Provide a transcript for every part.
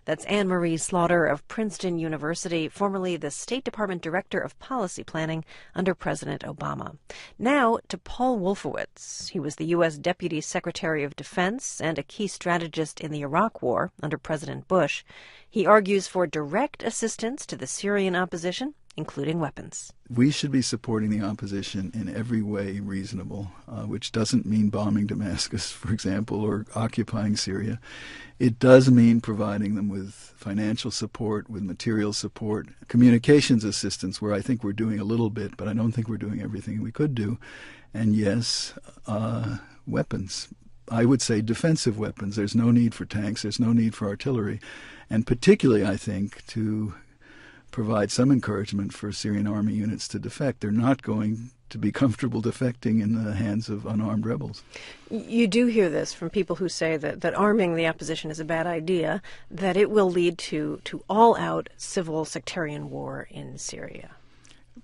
That's Anne-Marie Slaughter of Princeton University, formerly the State Department Director of Policy Planning under President Obama. Now to Paul Wولfowitz. He was the U.S. Deputy Secretary of Defense and a key strategist in the Iraq War under President Bush. He argues for direct assistance to the Syrian opposition, including weapons. We should be supporting the opposition in every way reasonable, which doesn't mean bombing Damascus, for example, or occupying Syria. It does mean providing them with financial support, with material support, communications assistance, where I think we're doing a little bit, but I don't think we're doing everything we could do. And yes, weapons. I would say defensive weapons. There's no need for tanks. There's no need for artillery. And particularly, I think, to provide some encouragement for Syrian army units to defect. They're not going to be comfortable defecting in the hands of unarmed rebels. You do hear this from people who say that arming the opposition is a bad idea, that it will lead to all-out civil sectarian war in Syria.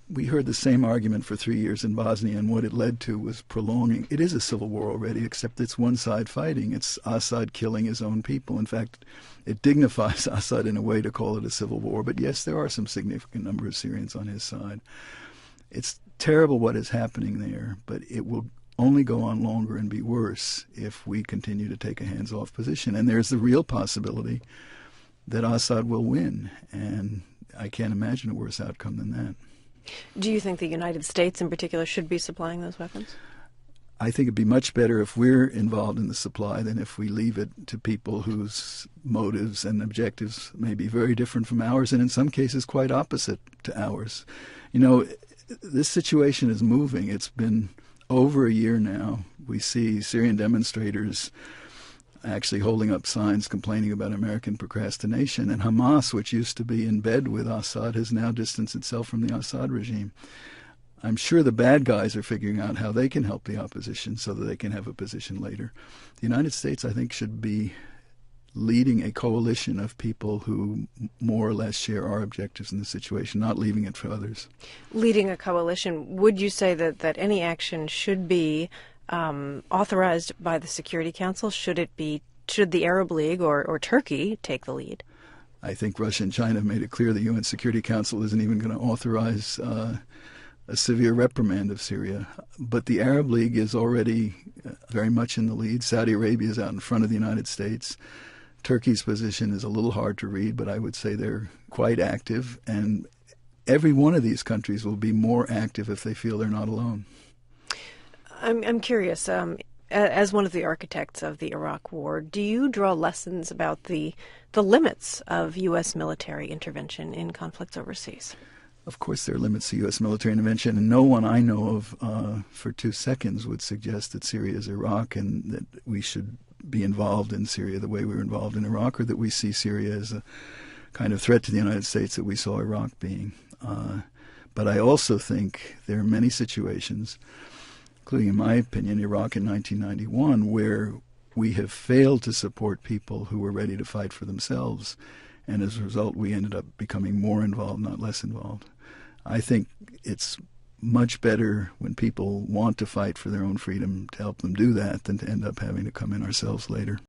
We heard the same argument for 3 years in Bosnia, and what it led to was prolonging. It is a civil war already, except it's one side fighting. It's Assad killing his own people. In fact, it dignifies Assad in a way to call it a civil war. But yes, there are some significant number of Syrians on his side. It's terrible what is happening there, but it will only go on longer and be worse if we continue to take a hands-off position. And there's the real possibility that Assad will win, and I can't imagine a worse outcome than that. Do you think the United States in particular should be supplying those weapons? I think it'd be much better if we're involved in the supply than if we leave it to people whose motives and objectives may be very different from ours, and in some cases quite opposite to ours. You know, this situation is moving. It's been over a year now. We see Syrian demonstrators actually holding up signs complaining about American procrastination. And Hamas, which used to be in bed with Assad, has now distanced itself from the Assad regime. I'm sure the bad guys are figuring out how they can help the opposition so that they can have a position later. The United States, I think, should be leading a coalition of people who more or less share our objectives in the situation, not leaving it for others. Leading a coalition, would you say that any action should be authorized by the Security Council? Should the Arab League or Turkey take the lead? I think Russia and China have made it clear the UN Security Council isn't even going to authorize a severe reprimand of Syria. But the Arab League is already very much in the lead. Saudi Arabia is out in front of the United States. Turkey's position is a little hard to read, but I would say they're quite active. And every one of these countries will be more active if they feel they're not alone. I'm curious, as one of the architects of the Iraq War, do you draw lessons about the limits of U.S. military intervention in conflicts overseas? Of course there are limits to U.S. military intervention, and no one I know of for 2 seconds would suggest that Syria is Iraq and that we should be involved in Syria the way we were involved in Iraq, or that we see Syria as a kind of threat to the United States that we saw Iraq being. But I also think there are many situations, including, in my opinion, Iraq in 1991, where we have failed to support people who were ready to fight for themselves. And as a result, we ended up becoming more involved, not less involved. I think it's much better when people want to fight for their own freedom to help them do that than to end up having to come in ourselves later.